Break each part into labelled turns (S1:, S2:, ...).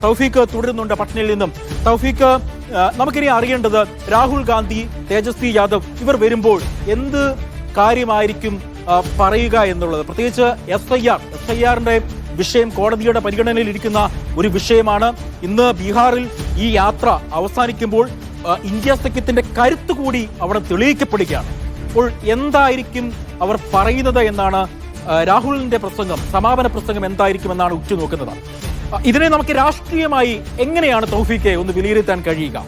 S1: തൗഫീഖ് തുടരുന്നുണ്ട് പട്നയിൽ നിന്നും. തൗഫീഖ്, നമുക്കിനി അറിയേണ്ടത് രാഹുൽ ഗാന്ധി, തേജസ്വി യാദവ് ഇവർ വരുമ്പോൾ എന്ത് കാര്യമായിരിക്കും പറയുക എന്നുള്ളത്. പ്രത്യേകിച്ച് എസ്ഐആറിന്റെ വിഷയം കോടതിയുടെ പരിഗണനയിൽ ഇരിക്കുന്ന ഒരു വിഷയമാണ്. ഇന്ന് ബീഹാറിൽ ഈ യാത്ര അവസാനിക്കുമ്പോൾ ഇന്ത്യ സഖ്യത്തിന്റെ കരുത്ത് കൂടി അവിടെ തെളിയിക്കപ്പെടുകയാണ്. അപ്പോൾ എന്തായിരിക്കും അവർ പറയുന്നത് എന്നാണ് രാഹുലിന്റെ പ്രസംഗം, സമാപന പ്രസംഗം എന്തായിരിക്കുമെന്നാണ് ഉറ്റുനോക്കുന്നത്. ഇതിനെ നമുക്ക് രാഷ്ട്രീയമായി എങ്ങനെയാണ് തൗഫീഖെ ഒന്ന് വിലയിരുത്താൻ കഴിയുക?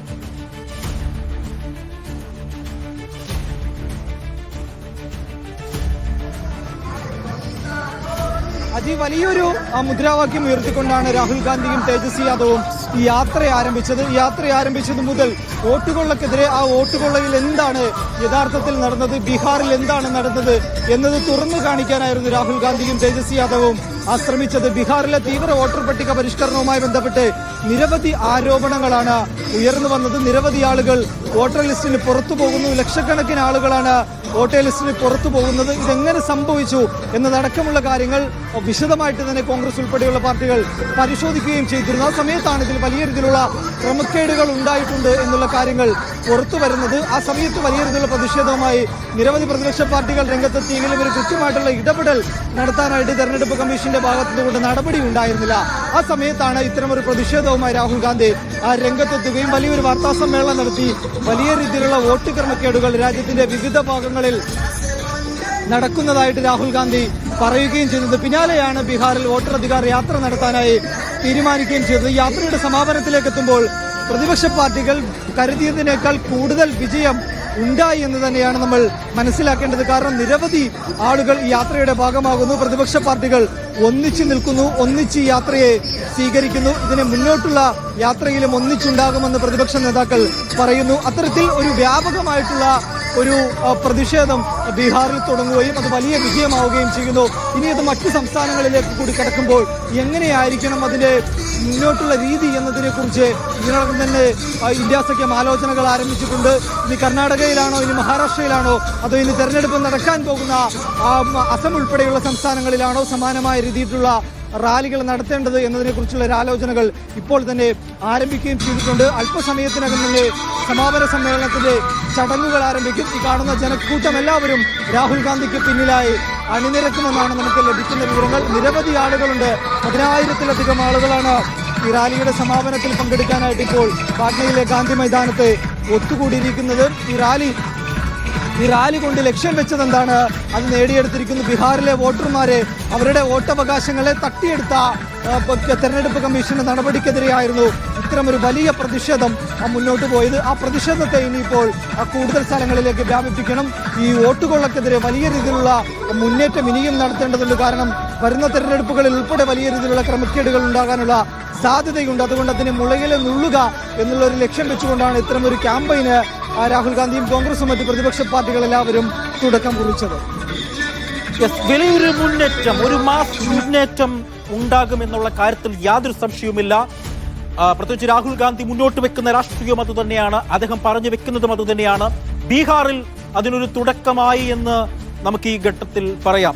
S2: വലിയൊരു മുദ്രാവാക്യം ഉയർത്തിക്കൊണ്ടാണ് രാഹുൽ ഗാന്ധിയും തേജസ്വി യാദവും ഈ യാത്ര ആരംഭിച്ചത് മുതൽ വോട്ടുകൊള്ളക്കെതിരെ ആ വോട്ടുകൊള്ളയിൽ എന്താണ് യഥാർത്ഥത്തിൽ നടന്നത്, ബീഹാറിൽ എന്താണ് നടന്നത് എന്നത് തുറന്നു കാണിക്കാനായിരുന്നു രാഹുൽ ഗാന്ധിയും തേജസ്വി യാദവും ശ്രമിച്ചത്. ബീഹാറിലെ തീവ്ര വോട്ടർ പട്ടിക പരിഷ്കരണവുമായി ബന്ധപ്പെട്ട് നിരവധി ആരോപണങ്ങളാണ് ഉയർന്നു വന്നത്. നിരവധി ആളുകൾ വോട്ടർ ലിസ്റ്റിന് പുറത്തു പോകുന്നു, ലക്ഷക്കണക്കിന് ആളുകളാണ് വോട്ടർ ലിസ്റ്റിന് പുറത്തു പോകുന്നത്. ഇതെങ്ങനെ സംഭവിച്ചു എന്നതടക്കമുള്ള കാര്യങ്ങൾ വിശദമായിട്ട് തന്നെ കോൺഗ്രസ് ഉൾപ്പെടെയുള്ള പാർട്ടികൾ പരിശോധിക്കുകയും ചെയ്തിരുന്നു. ആ സമയത്താണ് ഇതിൽ വലിയ രീതിയിലുള്ള ക്രമക്കേടുകൾ ഉണ്ടായിട്ടുണ്ട് എന്നുള്ള കാര്യങ്ങൾ പുറത്തു വരുന്നത്. ആ സമയത്ത് വലിയ രീതിയിലുള്ള പ്രതിഷേധവുമായി നിരവധി പ്രതിപക്ഷ പാർട്ടികൾ രംഗത്തെത്തിയെങ്കിലും ഒരു കൃത്യമായിട്ടുള്ള ഇടപെടൽ നടത്താനായിട്ട് തെരഞ്ഞെടുപ്പ് കമ്മീഷന്റെ ഭാഗത്തുനിന്നുകൊണ്ട് നടപടി ഉണ്ടായിരുന്നില്ല. ആ സമയത്താണ് ഇത്തരമൊരു പ്രതിഷേധവുമായി രാഹുൽ ഗാന്ധി രംഗത്തെത്തുകയും വലിയൊരു വാർത്താ സമ്മേളനം നടത്തി വലിയ രീതിയിലുള്ള വോട്ട് ക്രമക്കേടുകൾ രാജ്യത്തിന്റെ വിവിധ ഭാഗങ്ങളിൽ നടക്കുന്നതായിട്ട് രാഹുൽ ഗാന്ധി പറയുകയും ചെയ്തത്. പിന്നാലെയാണ് ബീഹാറിൽ വോട്ടർ അധികാർ യാത്ര നടത്താനായി തീരുമാനിക്കുകയും ചെയ്തത്. യാത്രയുടെ സമാപനത്തിലേക്ക് എത്തുമ്പോൾ പ്രതിപക്ഷ പാർട്ടികൾ കരുതിയതിനേക്കാൾ കൂടുതൽ വിജയം ഉണ്ടായി എന്ന് തന്നെയാണ് നമ്മൾ മനസ്സിലാക്കേണ്ടത്. കാരണം നിരവധി ആളുകൾ ഈ യാത്രയുടെ ഭാഗമാകുന്നു. പ്രതിപക്ഷ പാർട്ടികൾ ഒന്നിച്ചു നിൽക്കുന്നു, ഒന്നിച്ച് ഈ യാത്രയെ സ്വീകരിക്കുന്നു. ഇതിന് മുന്നോട്ടുള്ള യാത്രയിലും ഒന്നിച്ചുണ്ടാകുമെന്ന് പ്രതിപക്ഷ നേതാക്കൾ പറയുന്നു. അത്തരത്തിൽ ഒരു വ്യാപകമായിട്ടുള്ള ഒരു പ്രതിഷേധം ബീഹാറിൽ തുടങ്ങുകയും അത് വലിയ വിജയമാവുകയും ചെയ്യുന്നു. ഇനി അത് മറ്റു സംസ്ഥാനങ്ങളിലേക്ക് കൂടി കടക്കുമ്പോൾ എങ്ങനെയായിരിക്കണം അതിന്റെ മുന്നോട്ടുള്ള രീതി എന്നതിനെ കുറിച്ച് ഇതിനോടൊപ്പം തന്നെ ഇന്ത്യ സഖ്യം ആലോചനകൾ ആരംഭിച്ചിട്ടുണ്ട്. ഇനി കർണാടകയിലാണോ, ഇനി മഹാരാഷ്ട്രയിലാണോ, അതോ ഇനി തെരഞ്ഞെടുപ്പ് നടക്കാൻ പോകുന്ന അസം ഉൾപ്പെടെയുള്ള സംസ്ഥാനങ്ങളിലാണോ സമാനമായ രീതിയിലുള്ള റാലികൾ നടത്തേണ്ടത് എന്നതിനെക്കുറിച്ചുള്ള ആലോചനകൾ ഇപ്പോൾ തന്നെ ആരംഭിക്കുകയും ചെയ്തിട്ടുണ്ട്. അല്പസമയത്തിനകം തന്നെ സമാപന സമ്മേളനത്തിന്റെ ചടങ്ങുകൾ ആരംഭിക്കും. ഈ കാണുന്ന ജനക്കൂട്ടം എല്ലാവരും രാഹുൽ ഗാന്ധിക്ക് പിന്നിലായി അണിനിരക്കുമെന്നാണ് നമുക്ക് ലഭിക്കുന്ന വിവരങ്ങൾ. നിരവധി ആളുകളുണ്ട്, 10,000-ത്തിലധികം ആളുകളാണ് ഈ റാലിയുടെ സമാപനത്തിൽ പങ്കെടുക്കാനായിട്ട് ഇപ്പോൾ പാട്നയിലെ ഗാന്ധി മൈതാനത്ത് ഒത്തുകൂടിയിരിക്കുന്നത്. ഈ റാലി കൊണ്ട് ലക്ഷ്യം വെച്ചത് എന്താണ്? അത് നേടിയെടുത്തിരിക്കുന്നു. ബീഹാറിലെ വോട്ടർമാരെ അവരുടെ വോട്ടവകാശങ്ങളെ തട്ടിയെടുത്ത തെരഞ്ഞെടുപ്പ് കമ്മീഷന്റെ നടപടിക്കെതിരെയായിരുന്നു ഇത്തരമൊരു വലിയ പ്രതിഷേധം മുന്നോട്ട് പോയത്. ആ പ്രതിഷേധത്തെ ഇനിയിപ്പോൾ കൂടുതൽ സ്ഥലങ്ങളിലേക്ക് വ്യാപിപ്പിക്കണം. ഈ വോട്ടുകൊള്ളക്കെതിരെ വലിയ രീതിയിലുള്ള മുന്നേറ്റം ഇനിയും നടത്തേണ്ടതുണ്ട്. കാരണം വരുന്ന തെരഞ്ഞെടുപ്പുകളിൽ ഉൾപ്പെടെ വലിയ രീതിയിലുള്ള ക്രമക്കേടുകൾ ഉണ്ടാകാനുള്ള സാധ്യതയുണ്ട്. അതുകൊണ്ട് അതിനെ മുളയിലെ നുള്ളുക എന്നുള്ള ഒരു ലക്ഷ്യം വെച്ചുകൊണ്ടാണ് ഇത്തരമൊരു ക്യാമ്പയിന് രാഹുൽ ഗാന്ധിയും കോൺഗ്രസും മറ്റ് പ്രതിപക്ഷ പാർട്ടികളെല്ലാവരും തുടക്കം കുറിച്ചത്.
S1: വലിയൊരു മുന്നേറ്റം, ഒരു മാസ് മുന്നേറ്റം ഉണ്ടാകുമെന്നുള്ള കാര്യത്തിൽ യാതൊരു സംശയവുമില്ല. പ്രത്യേകിച്ച് രാഹുൽ ഗാന്ധി മുന്നോട്ട് വെക്കുന്ന രാഷ്ട്രീയം അതുതന്നെയാണ്, അദ്ദേഹം പറഞ്ഞു വെക്കുന്നതും അതുതന്നെയാണ്. ബീഹാറിൽ അതിനൊരു തുടക്കമായി എന്ന് നമുക്ക് ഈ ഘട്ടത്തിൽ പറയാം.